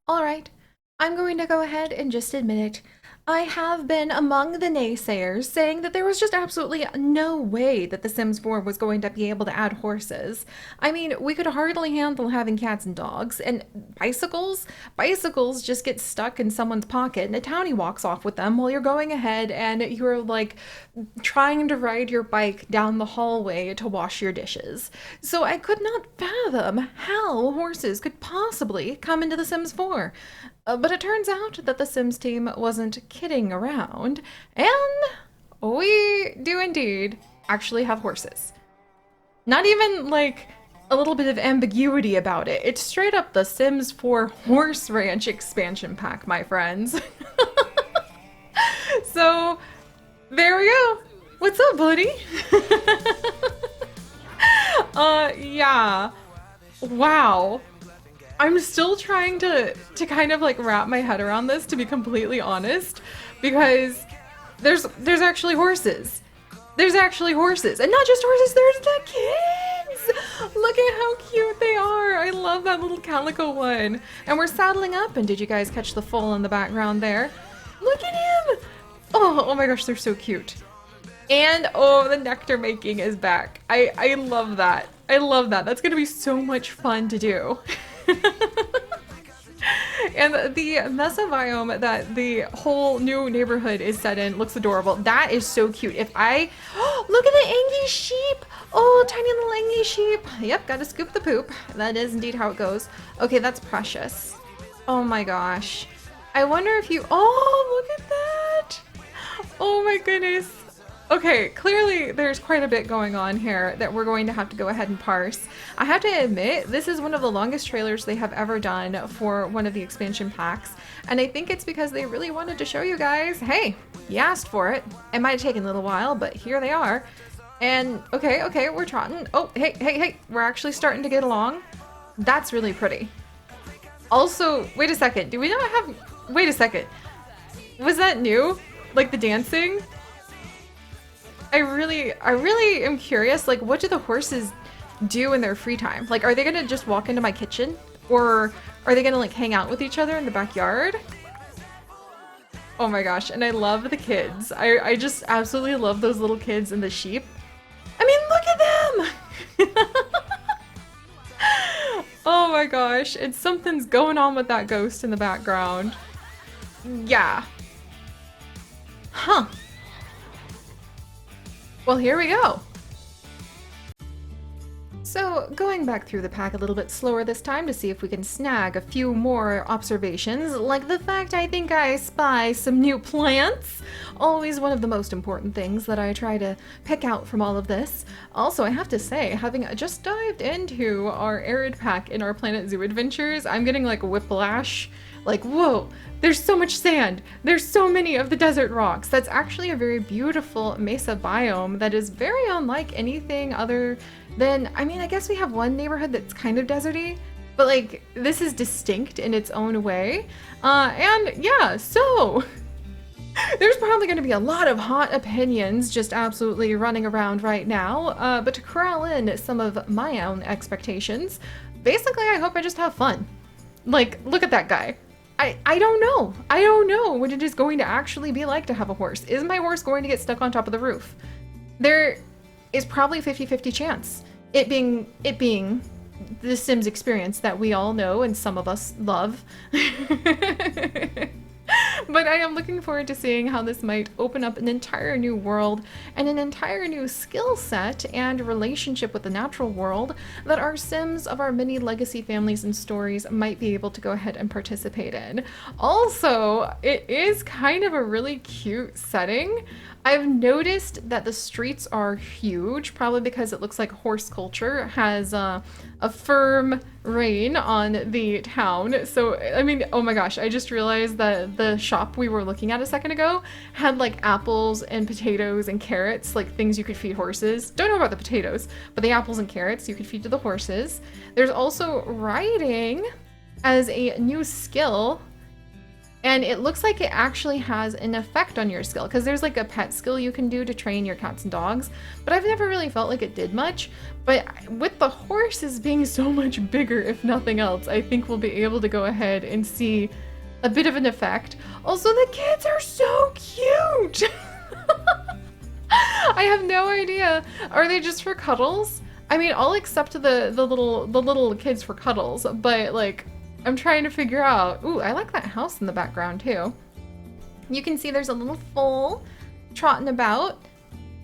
All right, I'm going to go ahead and just admit it. I have been among the naysayers saying that there was just absolutely no way that The Sims 4 was going to be able to add horses. I mean, we could hardly handle having cats and dogs, and bicycles? Bicycles just get stuck in someone's pocket and a townie walks off with them while you're going ahead and you're like trying to ride your bike down the hallway to wash your dishes. So I could not fathom how horses could possibly come into The Sims 4. But it turns out that the Sims team wasn't kidding around, and we do indeed actually have horses. Not even like a little bit of ambiguity about it. It's straight up the Sims 4 Horse Ranch expansion pack, my friends. So there we go. What's up, buddy? Yeah. Wow. I'm still trying to kind of like wrap my head around this, to be completely honest, because there's actually horses. There's actually horses, and not just horses. There's the kids. Look at how cute they are. I love that little calico one. And we're saddling up. And did you guys catch the foal in the background there? Look at him. Oh my gosh, they're so cute. And oh, the nectar making is back. I love that. I love that. That's gonna be so much fun to do. And the mesa biome that the whole new neighborhood is set in looks adorable. That is so cute. If I look at the Angie sheep. Oh, tiny little Angie sheep. Yep, gotta scoop the poop. That is indeed how it goes. Okay, that's precious. Oh my gosh. I wonder if you. Oh, look at that. Oh my goodness. Okay, clearly there's quite a bit going on here that we're going to have to go ahead and parse. I have to admit, this is one of the longest trailers they have ever done for one of the expansion packs, and I think it's because they really wanted to show you guys, hey, you asked for it. It might have taken a little while, but here they are. And okay, we're trotting. Oh, hey, we're actually starting to get along. That's really pretty. Also, wait a second, do we not have, wait a second. Was that new? Like the dancing? I really am curious, like, what do the horses do in their free time? Like, are they gonna just walk into my kitchen? Or are they gonna, like, hang out with each other in the backyard? Oh my gosh, and I love the kids. I just absolutely love those little kids and the sheep. I mean, look at them! Oh my gosh, and something's going on with that ghost in the background. Yeah. Huh. Well, here we go. So, going back through the pack a little bit slower this time to see if we can snag a few more observations, like the fact I think I spy some new plants. Always one of the most important things that I try to pick out from all of this. Also, I have to say, having just dived into our arid pack in our Planet Zoo adventures, I'm getting like whiplash. Like, whoa, there's so much sand. There's so many of the desert rocks. That's actually a very beautiful mesa biome that is very unlike anything other than, I mean, I guess we have one neighborhood that's kind of deserty, but like, this is distinct in its own way. And yeah, so there's probably going to be a lot of hot opinions just absolutely running around right now, but to corral in some of my own expectations, basically, I hope I just have fun. Like, look at that guy. I don't know. I don't know what it is going to actually be like to have a horse. Is my horse going to get stuck on top of the roof? There is probably a 50-50 chance. It being the Sims experience that we all know and some of us love. But I am looking forward to seeing how this might open up an entire new world and an entire new skill set and relationship with the natural world that our Sims of our many legacy families and stories might be able to go ahead and participate in. Also, it is kind of a really cute setting. I've noticed that the streets are huge, probably because it looks like horse culture has a firm reign on the town. So, I mean, oh my gosh, I just realized that the shop we were looking at a second ago had like apples and potatoes and carrots, like things you could feed horses. Don't know about the potatoes, but the apples and carrots you could feed to the horses. There's also riding as a new skill. And it looks like it actually has an effect on your skill, because there's like a pet skill you can do to train your cats and dogs, but I've never really felt like it did much. But with the horses being so much bigger, if nothing else, I think we'll be able to go ahead and see a bit of an effect. Also, the kids are so cute! I have no idea. Are they just for cuddles? I mean, I'll accept the little kids for cuddles, but like, I'm trying to figure out. Ooh, I like that house in the background too. You can see there's a little foal trotting about,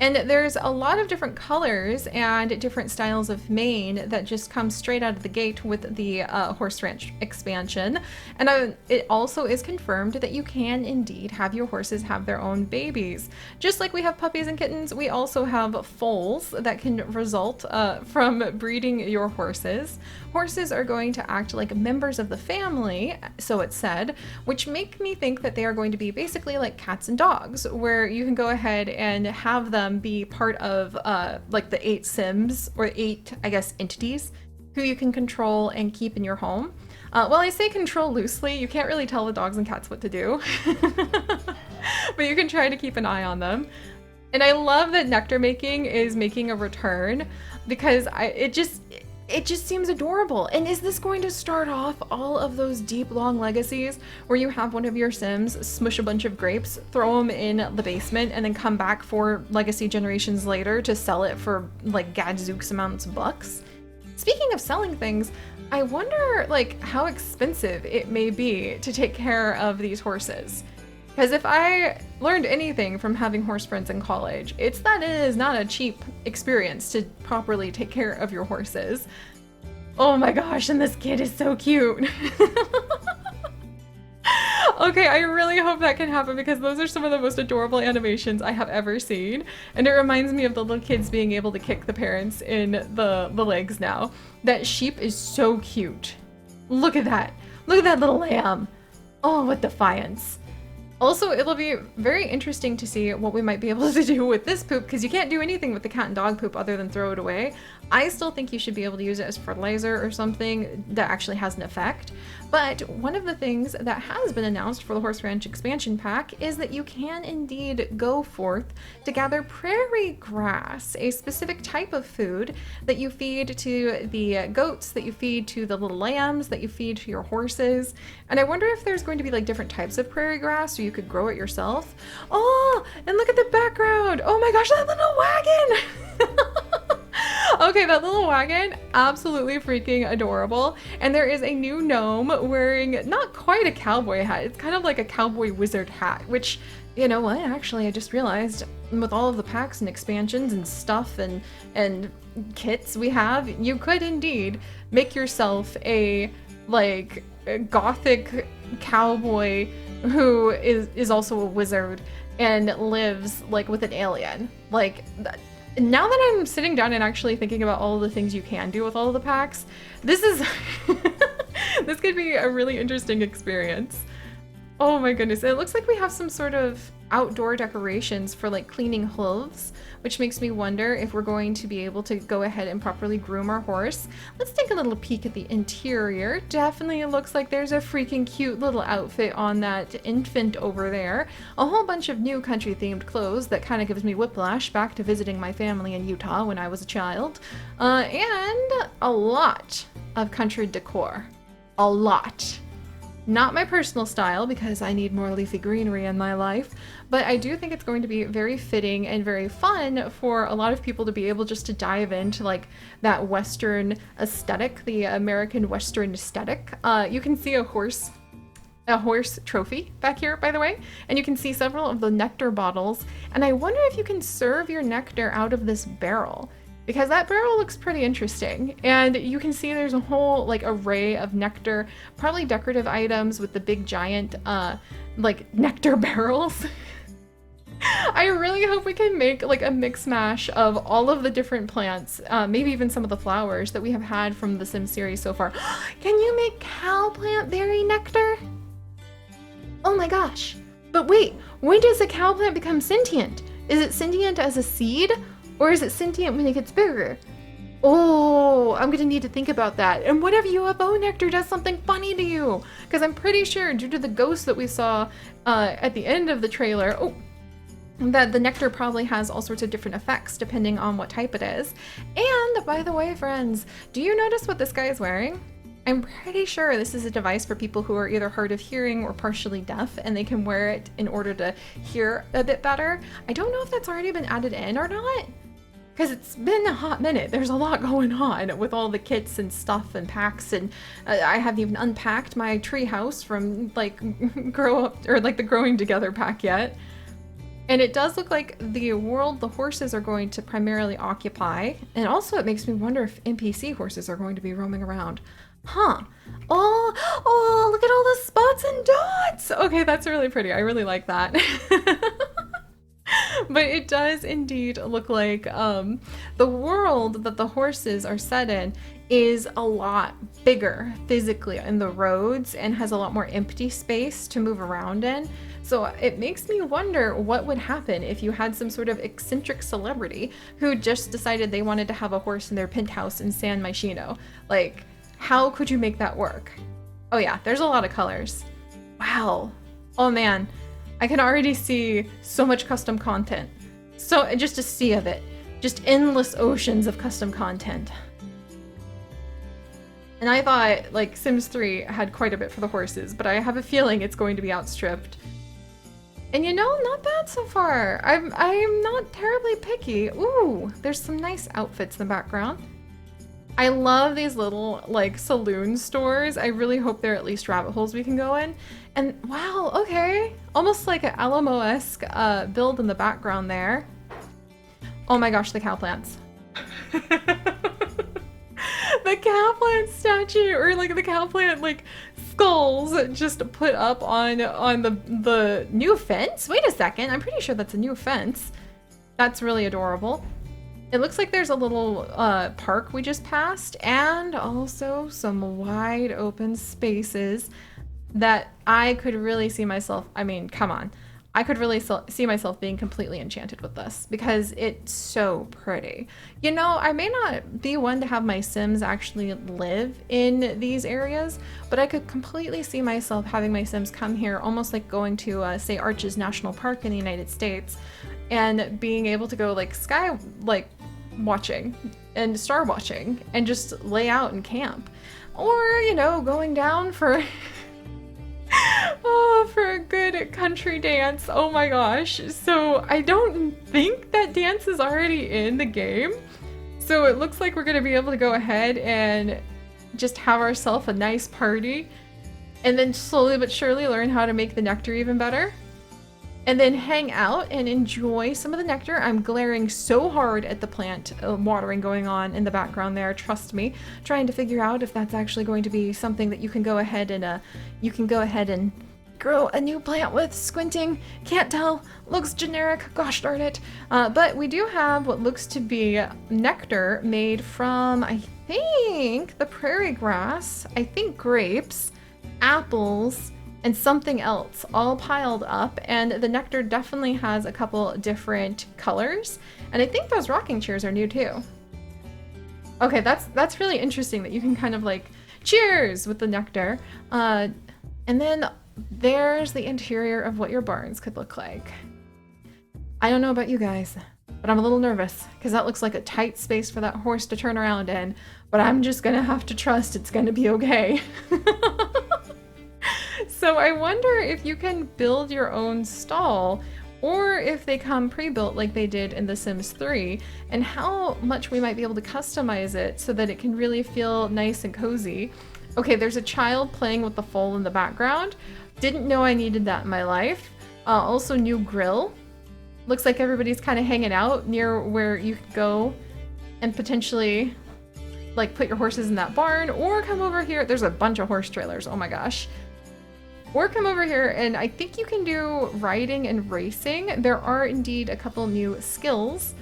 and there's a lot of different colors and different styles of mane that just come straight out of the gate with the horse ranch expansion. And it also is confirmed that you can indeed have your horses have their own babies. Just like we have puppies and kittens, we also have foals that can result from breeding your horses. Horses are going to act like members of the family, so it's said, which make me think that they are going to be basically like cats and dogs, where you can go ahead and have them be part of like the 8 Sims, or 8, I guess, entities who you can control and keep in your home. Well, I say control loosely. You can't really tell the dogs and cats what to do, but you can try to keep an eye on them. And I love that nectar making is making a return, because it just seems adorable. And is this going to start off all of those deep, long legacies where you have one of your Sims smush a bunch of grapes, throw them in the basement, and then come back 4 legacy generations later to sell it for like gadzooks amounts of bucks? Speaking of selling things, I wonder like how expensive it may be to take care of these horses. Because if I learned anything from having horse friends in college, it's that it is not a cheap experience to properly take care of your horses. Oh my gosh, and this kid is so cute. Okay, I really hope that can happen, because those are some of the most adorable animations I have ever seen. And it reminds me of the little kids being able to kick the parents in the legs now. That sheep is so cute. Look at that. Look at that little lamb. Oh, what defiance. Also, it'll be very interesting to see what we might be able to do with this poop, because you can't do anything with the cat and dog poop other than throw it away. I still think you should be able to use it as fertilizer or something that actually has an effect. But one of the things that has been announced for the Horse Ranch expansion pack is that you can indeed go forth to gather prairie grass, a specific type of food that you feed to the goats, that you feed to the little lambs, that you feed to your horses. And I wonder if there's going to be like different types of prairie grass, or you could grow it yourself. Oh, and look at the background. Oh my gosh, that little wagon. Okay, that little wagon, absolutely freaking adorable. And there is a new gnome wearing not quite a cowboy hat. It's kind of like a cowboy wizard hat, which, you know what, actually I just realized with all of the packs and expansions and stuff and kits we have, you could indeed make yourself a like a gothic cowboy who is also a wizard and lives like with an alien. Like that. Now that I'm sitting down and actually thinking about all of the things you can do with all of the packs, this is this could be a really interesting experience. Oh my goodness, it looks like we have some sort of outdoor decorations for like cleaning hooves, which makes me wonder if we're going to be able to go ahead and properly groom our horse. Let's take a little peek at the interior. Definitely looks like there's a freaking cute little outfit on that infant over there. A whole bunch of new country themed clothes that kind of gives me whiplash back to visiting my family in Utah when I was a child. And a lot of country decor. A lot. Not my personal style, because I need more leafy greenery in my life, but I do think it's going to be very fitting and very fun for a lot of people to be able just to dive into like that Western aesthetic, the American Western aesthetic. You can see a horse trophy back here, by the way, and you can see several of the nectar bottles, and I wonder if you can serve your nectar out of this barrel, because that barrel looks pretty interesting. And you can see there's a whole like array of nectar, probably decorative items with the big giant like nectar barrels. I really hope we can make like a mix mash of all of the different plants, maybe even some of the flowers that we have had from the Sim series so far. Can you make cowplant berry nectar? Oh my gosh. But wait, when does a cowplant become sentient? Is it sentient as a seed? Or is it sentient when it gets bigger? Oh, I'm gonna need to think about that. And what if UFO nectar does something funny to you? Because I'm pretty sure, due to the ghost that we saw at the end of the trailer, that the nectar probably has all sorts of different effects depending on what type it is. And by the way, friends, do you notice what this guy is wearing? I'm pretty sure this is a device for people who are either hard of hearing or partially deaf, and they can wear it in order to hear a bit better. I don't know if that's already been added in or not, because it's been a hot minute. There's a lot going on with all the kits and stuff and packs, and I haven't even unpacked my tree house from like grow up or like the growing together pack yet. And it does look like the world the horses are going to primarily occupy, and also it makes me wonder if NPC horses are going to be roaming around. Huh. Oh, look at all the spots and dots. Okay, that's really pretty. I really like that. But it does indeed look like the world that the horses are set in is a lot bigger physically in the roads and has a lot more empty space to move around in. So it makes me wonder what would happen if you had some sort of eccentric celebrity who just decided they wanted to have a horse in their penthouse in San Myshuno. Like, how could you make that work? Oh yeah, there's a lot of colors. Wow. Oh man, I can already see so much custom content. So just a sea of it. Just endless oceans of custom content. And I thought like Sims 3 had quite a bit for the horses, but I have a feeling it's going to be outstripped. And you know, not bad so far. I'm not terribly picky. Ooh, there's some nice outfits in the background. I love these little like saloon stores. I really hope they're at least rabbit holes we can go in. And wow, okay. Almost like an Alamo-esque build in the background there. Oh my gosh, the Cowplants. The Cowplant statue, or like the Cowplant like skulls just put up on the new fence. Wait a second, I'm pretty sure that's a new fence. That's really adorable. It looks like there's a little park we just passed, and also some wide open spaces that I could really see myself, I mean, come on. I could really see myself being completely enchanted with this because it's so pretty. You know, I may not be one to have my Sims actually live in these areas, but I could completely see myself having my Sims come here, almost like going to, say, Arches National Park in the United States, and being able to go like sky, like watching and star watching and just lay out and camp. Or, you know, going down for oh, for a good country dance. Oh my gosh. So I don't think that dance is already in the game. So it looks like we're going to be able to go ahead and just have ourselves a nice party and then slowly but surely learn how to make the nectar even better. And then hang out and enjoy some of the nectar. I'm glaring so hard at the plant watering going on in the background there, trust me, trying to figure out if that's actually going to be something that you can go ahead and grow a new plant with. Squinting, can't tell, looks generic, gosh darn it. But we do have what looks to be nectar made from, I think, the prairie grass, I think grapes, apples, and something else all piled up, and the nectar definitely has a couple different colors, and I think those rocking chairs are new too. Okay, that's really interesting that you can kind of like cheers with the nectar. And then there's the interior of what your barns could look like. I don't know about you guys, but I'm a little nervous because that looks like a tight space for that horse to turn around in, but I'm just gonna have to trust it's gonna be okay. So I wonder if you can build your own stall or if they come pre-built like they did in The Sims 3, and how much we might be able to customize it so that it can really feel nice and cozy. Okay, there's a child playing with the foal in the background. Didn't know I needed that in my life. Also new grill. Looks like everybody's kind of hanging out near where you could go and potentially like put your horses in that barn, or come over here. There's a bunch of horse trailers, oh my gosh. Or come over here, and I think you can do riding and racing. There are indeed a couple new skills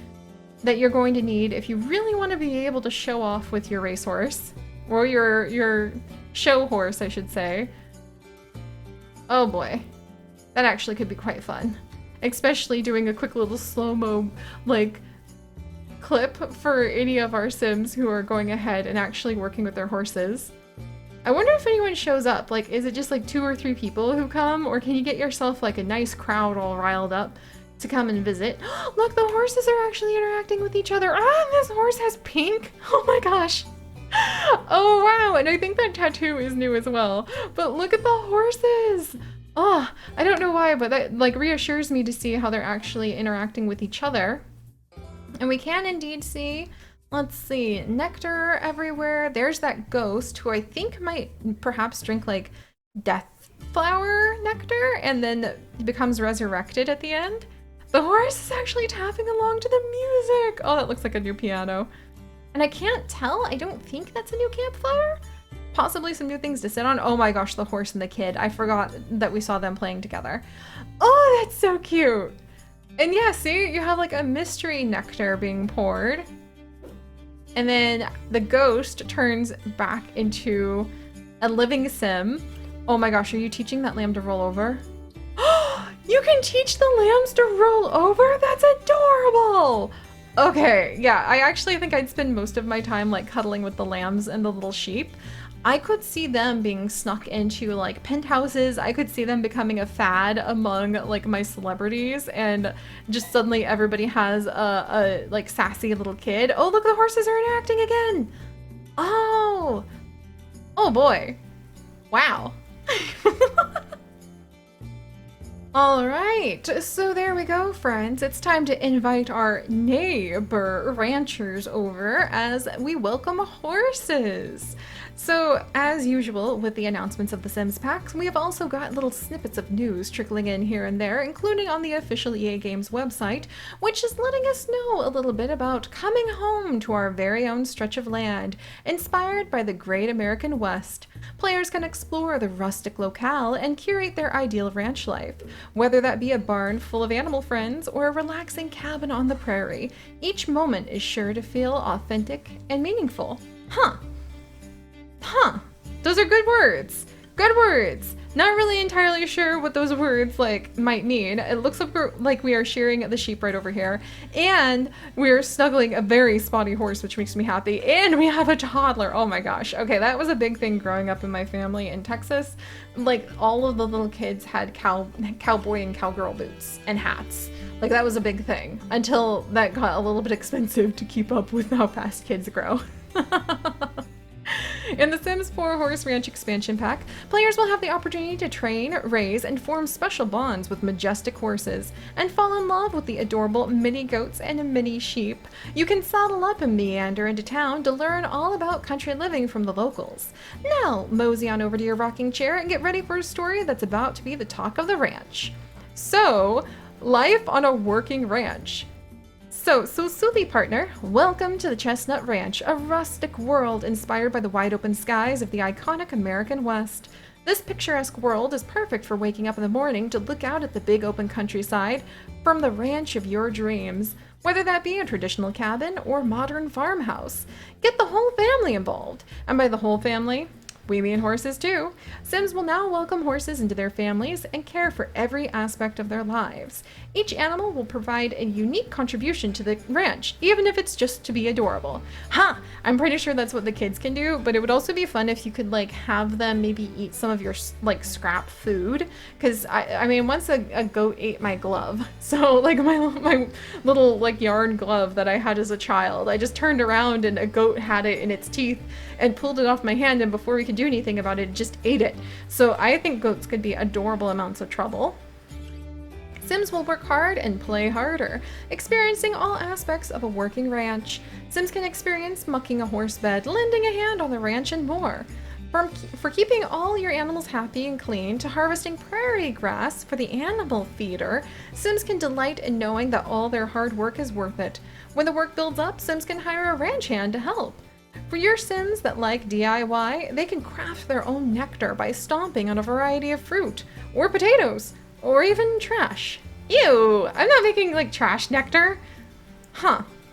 that you're going to need if you really want to be able to show off with your racehorse, or your show horse, I should say. Oh boy, that actually could be quite fun. Especially doing a quick little slow-mo, like, clip for any of our Sims who are going ahead and actually working with their horses. I wonder if anyone shows up. Like, is it just like 2 or 3 people who come, or can you get yourself like a nice crowd all riled up to come and visit? Look, the horses are actually interacting with each other. Ah, this horse has pink. Oh my gosh. Oh wow, and I think that tattoo is new as well. But look at the horses. Oh, I don't know why, but that like reassures me to see how they're actually interacting with each other. And we can indeed see, let's see, nectar everywhere. There's that ghost who I think might perhaps drink like death flower nectar and then becomes resurrected at the end. The horse is actually tapping along to the music. Oh, that looks like a new piano. And I can't tell, I don't think that's a new campfire. Possibly some new things to sit on. Oh my gosh, the horse and the kid. I forgot that we saw them playing together. Oh, that's so cute. And yeah, see, you have like a mystery nectar being poured. And then the ghost turns back into a living sim. Oh my gosh, are you teaching that lamb to roll over? You can teach the lambs to roll over? That's adorable! Okay, yeah, I actually think I'd spend most of my time like cuddling with the lambs and the little sheep. I could see them being snuck into like penthouses. I could see them becoming a fad among like my celebrities, and just suddenly everybody has a like sassy little kid. Oh, look, the horses are interacting again. Oh boy. Wow. All right, so there we go, friends. It's time to invite our neighbor ranchers over as we welcome horses. So, as usual with the announcements of the Sims packs, we have also got little snippets of news trickling in here and there, including on the official EA Games website, which is letting us know a little bit about coming home to our very own stretch of land, inspired by the Great American West. Players can explore the rustic locale and curate their ideal ranch life, whether that be a barn full of animal friends or a relaxing cabin on the prairie. Each moment is sure to feel authentic and meaningful. Those are good words. Good words. Not really entirely sure what those words like might mean. It looks like we are shearing the sheep right over here, and we're snuggling a very spotty horse, which makes me happy, and we have a toddler. Oh my gosh. Okay, that was a big thing growing up in my family in Texas. Like, all of the little kids had cowboy and cowgirl boots and hats. Like, that was a big thing until that got a little bit expensive to keep up with how fast kids grow. In the Sims 4 Horse Ranch expansion pack, players will have the opportunity to train, raise, and form special bonds with majestic horses, and fall in love with the adorable mini goats and mini sheep. You can saddle up and meander into town to learn all about country living from the locals. Now, mosey on over to your rocking chair and get ready for a story that's about to be the talk of the ranch. So, life on a working ranch. So Soothie partner, welcome to the Chestnut Ranch, a rustic world inspired by the wide open skies of the iconic American West. This picturesque world is perfect for waking up in the morning to look out at the big open countryside from the ranch of your dreams, whether that be a traditional cabin or modern farmhouse. Get the whole family involved, and by the whole family, we mean horses too. Sims will now welcome horses into their families and care for every aspect of their lives. Each animal will provide a unique contribution to the ranch, even if it's just to be adorable. I'm pretty sure that's what the kids can do, but it would also be fun if you could like have them maybe eat some of your like scrap food, because I mean, once a goat ate my glove. So like my little like yarn glove that I had as a child, I just turned around and a goat had it in its teeth and pulled it off my hand, and before we could do anything about it, it just ate it. So I think goats could be adorable amounts of trouble. Sims will work hard and play harder, experiencing all aspects of a working ranch. Sims can experience mucking a horse bed, lending a hand on the ranch, and more. For keeping all your animals happy and clean to harvesting prairie grass for the animal feeder, Sims can delight in knowing that all their hard work is worth it. When the work builds up, Sims can hire a ranch hand to help. For your Sims that like DIY, they can craft their own nectar by stomping on a variety of fruit, or potatoes, or even trash. Ew, I'm not making like trash nectar.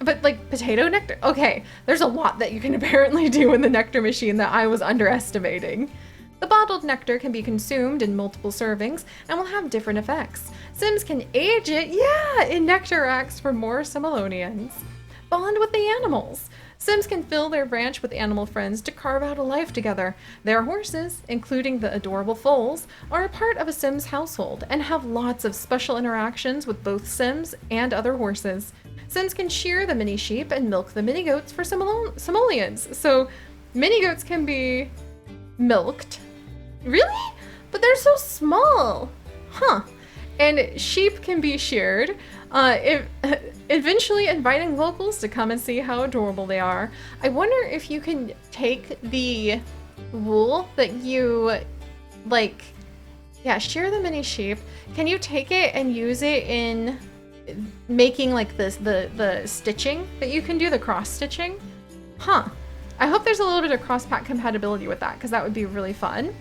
But like potato nectar? Okay, there's a lot that you can apparently do in the nectar machine that I was underestimating. The bottled nectar can be consumed in multiple servings and will have different effects. Sims can age it, in nectar racks for more Similonians. bond with the animals. Sims can fill their ranch with animal friends to carve out a life together. Their horses, including the adorable foals, are a part of a Sim's household and have lots of special interactions with both Sims and other horses. Sims can shear the mini sheep and milk the mini goats for simoleons. So mini goats can be milked. Really? But they're so small. Huh. And sheep can be sheared, eventually inviting locals to come and see how adorable they are. I wonder if you can take the wool that you, shear the mini sheep. Can you take it and use it in making like the stitching that you can do, the cross stitching? Huh. I hope there's a little bit of cross-pack compatibility with that, because that would be really fun.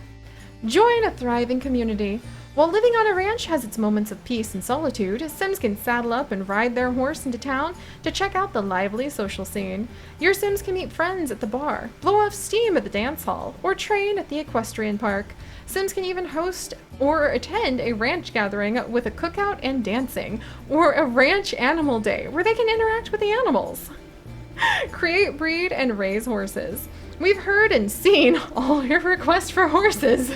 Join a thriving community. While living on a ranch has its moments of peace and solitude, Sims can saddle up and ride their horse into town to check out the lively social scene. Your Sims can meet friends at the bar, blow off steam at the dance hall, or train at the equestrian park. Sims can even host or attend a ranch gathering with a cookout and dancing, or a ranch animal day where they can interact with the animals. Create, breed, and raise horses. We've heard and seen all your requests for horses.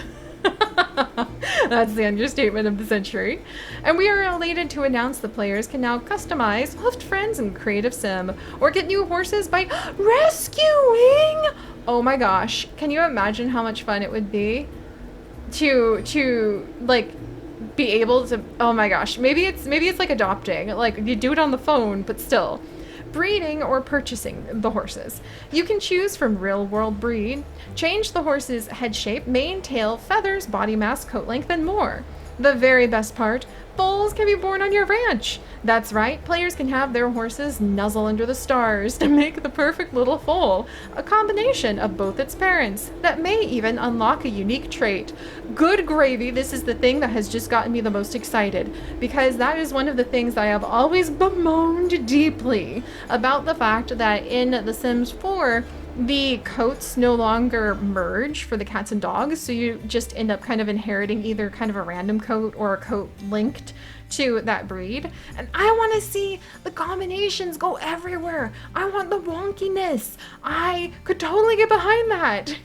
That's the understatement of the century. And we are elated to announce the players can now customize hoofed friends in Creative Sim, or get new horses by rescuing. Oh my gosh, can you imagine how much fun it would be to like be able to, oh my gosh, maybe it's like adopting, like you do it on the phone, but still. Breeding or purchasing the horses. You can choose from real-world breed, change the horse's head shape, mane, tail, feathers, body mass, coat length, and more. The very best part, foals can be born on your ranch. That's right, players can have their horses nuzzle under the stars to make the perfect little foal, a combination of both its parents that may even unlock a unique trait. Good gravy, this is the thing that has just gotten me the most excited, because that is one of the things I have always bemoaned deeply about the fact that in The Sims 4, the coats no longer merge for the cats and dogs, so you just end up kind of inheriting either kind of a random coat or a coat linked to that breed. And I want to see the combinations go everywhere. I want the wonkiness. I could totally get behind that.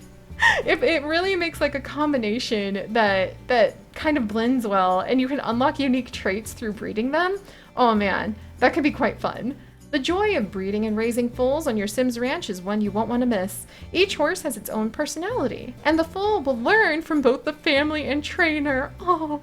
If it really makes like a combination that kind of blends well and you can unlock unique traits through breeding them, oh man, that could be quite fun. The joy of breeding and raising foals on your Sims ranch is one you won't want to miss. Each horse has its own personality, and the foal will learn from both the family and trainer. Oh.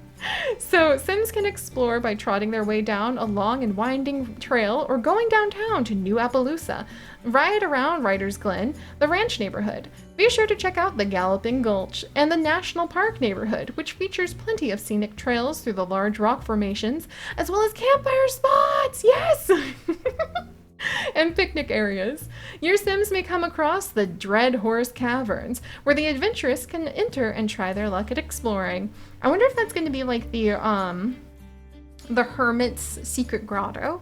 So Sims can explore by trotting their way down a long and winding trail or going downtown to New Appaloosa. Ride around Ryder's Glen, the ranch neighborhood. Be sure to check out the Galloping Gulch and the National Park neighborhood, which features plenty of scenic trails through the large rock formations, as well as campfire spots. Yes! And picnic areas. Your Sims may come across the Dread Horse Caverns, where the adventurous can enter and try their luck at exploring. I wonder if that's going to be like the Hermit's Secret Grotto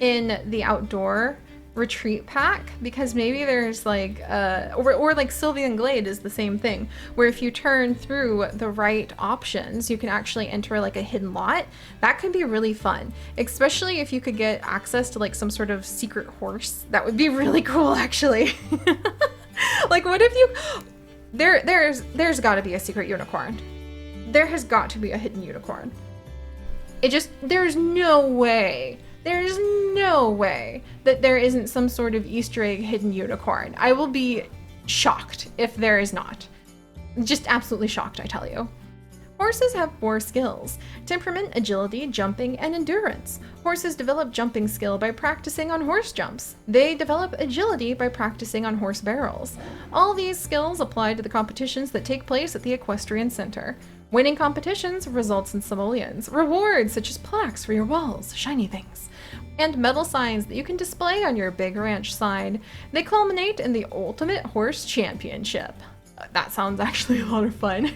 in the outdoor retreat pack, because maybe there's like or like Sylvian Glade is the same thing, where if you turn through the right options you can actually enter like a hidden lot. That could be really fun, especially if you could get access to like some sort of secret horse. That would be really cool actually. Like what if you there's got to be a secret unicorn. There has got to be a hidden unicorn. There's no way that there isn't some sort of Easter egg hidden unicorn. I will be shocked if there is not. Just absolutely shocked, I tell you. Horses have 4 skills: temperament, agility, jumping, and endurance. Horses develop jumping skill by practicing on horse jumps. They develop agility by practicing on horse barrels. All these skills apply to the competitions that take place at the Equestrian Center. Winning competitions results in simoleons, rewards such as plaques for your walls, shiny things, and metal signs that you can display on your big ranch sign. They culminate in the Ultimate Horse Championship. That sounds actually a lot of fun.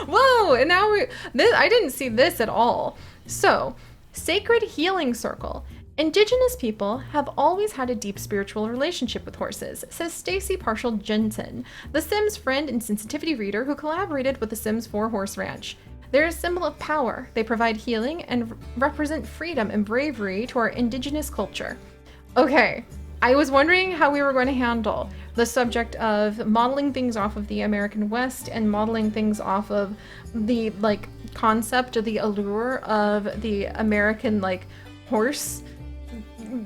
Whoa, and now I didn't see this at all. So, Sacred Healing Circle. Indigenous people have always had a deep spiritual relationship with horses, says Stacy Parshall Jensen, the Sims friend and sensitivity reader who collaborated with the Sims 4 Horse Ranch. They're a symbol of power. They provide healing and represent freedom and bravery to our indigenous culture. Okay, I was wondering how we were going to handle the subject of modeling things off of the American West and modeling things off of the like concept or the allure of the American like horse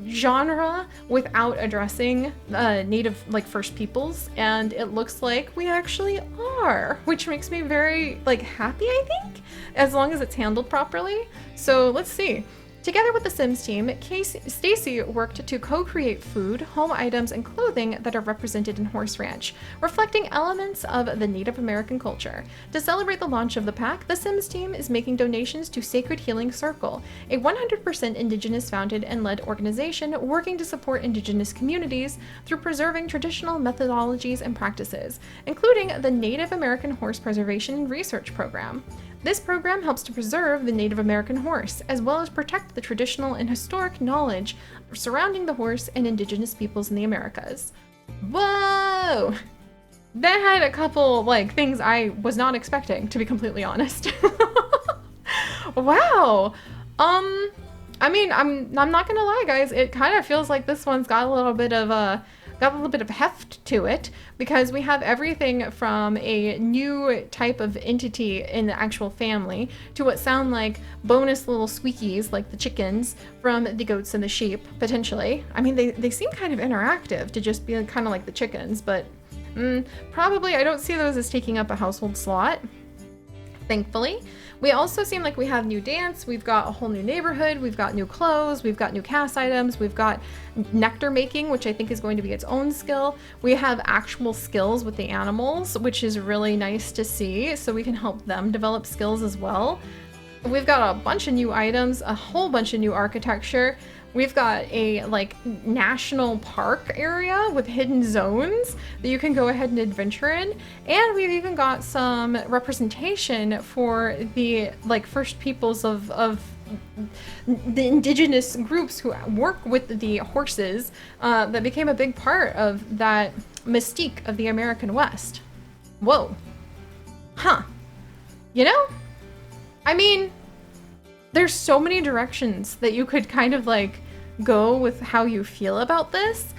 genre without addressing native like first peoples, and it looks like we actually are, which makes me very like happy, I think, as long as it's handled properly. So let's see. Together with the Sims team, Stacy worked to co-create food, home items, and clothing that are represented in Horse Ranch, reflecting elements of the Native American culture. To celebrate the launch of the pack, the Sims team is making donations to Sacred Healing Circle, a 100% Indigenous founded and led organization working to support Indigenous communities through preserving traditional methodologies and practices, including the Native American Horse Preservation and Research Program. This program helps to preserve the Native American horse, as well as protect the traditional and historic knowledge surrounding the horse and Indigenous peoples in the Americas. Whoa! That had a couple, like, things I was not expecting, to be completely honest. Wow! I mean, I'm not gonna lie, guys, it kind of feels like this one's got a little bit of heft to it, because we have everything from a new type of entity in the actual family to what sound like bonus little squeakies like the chickens from the goats and the sheep, potentially. I mean, they seem kind of interactive to just be kind of like the chickens, but probably I don't see those as taking up a household slot, thankfully. We also seem like we have new dance, we've got a whole new neighborhood, we've got new clothes, we've got new cast items, we've got nectar making, which I think is going to be its own skill. We have actual skills with the animals, which is really nice to see, so we can help them develop skills as well. We've got a bunch of new items, a whole bunch of new architecture. We've got a like national park area with hidden zones that you can go ahead and adventure in. And we've even got some representation for the like first peoples of the indigenous groups who work with the horses that became a big part of that mystique of the American West. Whoa. Huh. You know? I mean, there's so many directions that you could kind of like go with how you feel about this.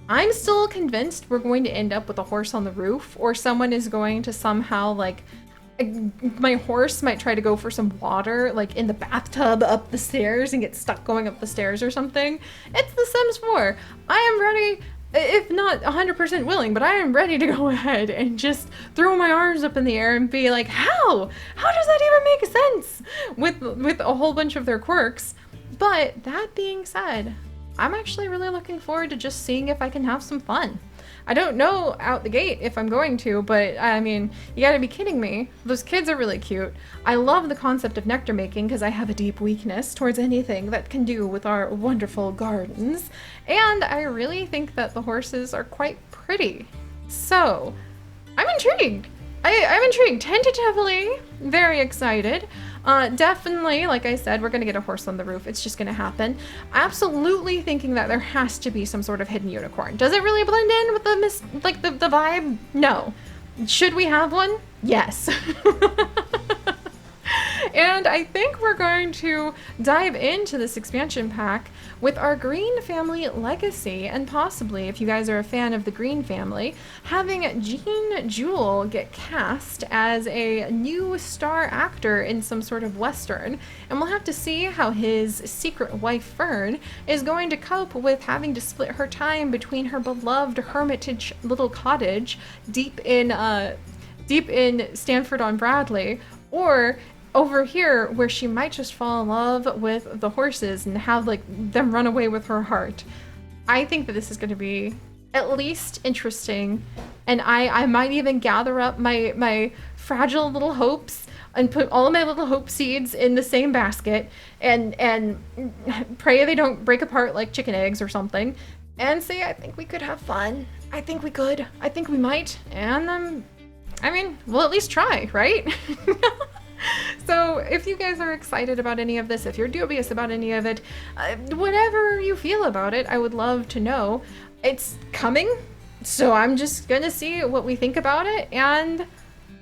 I'm still convinced we're going to end up with a horse on the roof, or someone is going to somehow like, my horse might try to go for some water like in the bathtub up the stairs and get stuck going up the stairs or something. It's The Sims 4. I am ready, if not 100% willing, but I am ready to go ahead and just throw my arms up in the air and be like, how does that even make sense with a whole bunch of their quirks? But that being said, I'm actually really looking forward to just seeing if I can have some fun. I don't know out the gate if I'm going to, but I mean, you gotta be kidding me. Those kids are really cute. I love the concept of nectar making because I have a deep weakness towards anything that can do with our wonderful gardens. And I really think that the horses are quite pretty. So, I'm intrigued. I'm intrigued, tentatively, very excited. Definitely, like I said, we're gonna get a horse on the roof. It's just gonna happen. Absolutely thinking that there has to be some sort of hidden unicorn. Does it really blend in with the vibe? No. Should we have one? Yes. And I think we're going to dive into this expansion pack with our Greene Family Legacy, and possibly, if you guys are a fan of the Greene family, having Jean Jewel get cast as a new star actor in some sort of western. And we'll have to see how his secret wife Fern is going to cope with having to split her time between her beloved hermitage little cottage deep in Stanford-on-Bradley, or over here where she might just fall in love with the horses and have like them run away with her heart. I think that this is going to be at least interesting, and I might even gather up my fragile little hopes and put all of my little hope seeds in the same basket and pray they don't break apart like chicken eggs or something, and say I think we could have fun. I think we could. I think we might. And I mean, we'll at least try, right? So if you guys are excited about any of this, if you're dubious about any of it, whatever you feel about it, I would love to know. It's coming, so I'm just gonna see what we think about it, and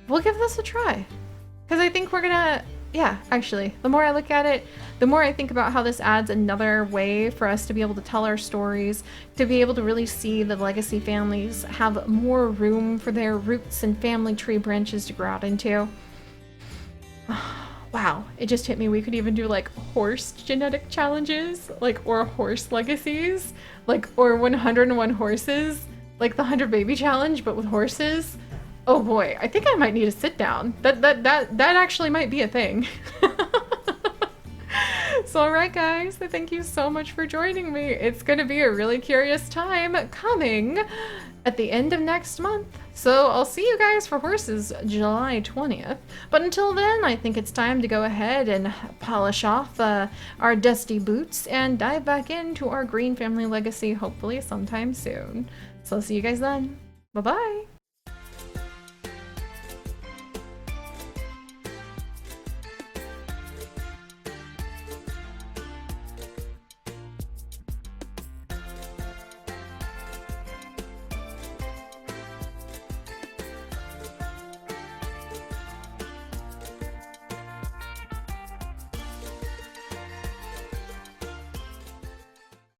we'll give this a try. Because I think we're gonna Yeah, actually, the more I look at it, the more I think about how this adds another way for us to be able to tell our stories, to be able to really see the legacy families have more room for their roots and family tree branches to grow out into. Wow, it just hit me. We could even do like horse genetic challenges, like, or horse legacies, like, or 101 horses, like the 100 baby challenge, but with horses. Oh boy, I think I might need a sit down. That actually might be a thing. So alright guys, thank you so much for joining me. It's gonna be a really curious time coming at the end of next month. So I'll see you guys for horses July 20th. But until then, I think it's time to go ahead and polish off our dusty boots and dive back into our Greene Family Legacy hopefully sometime soon. So I'll see you guys then. Bye-bye!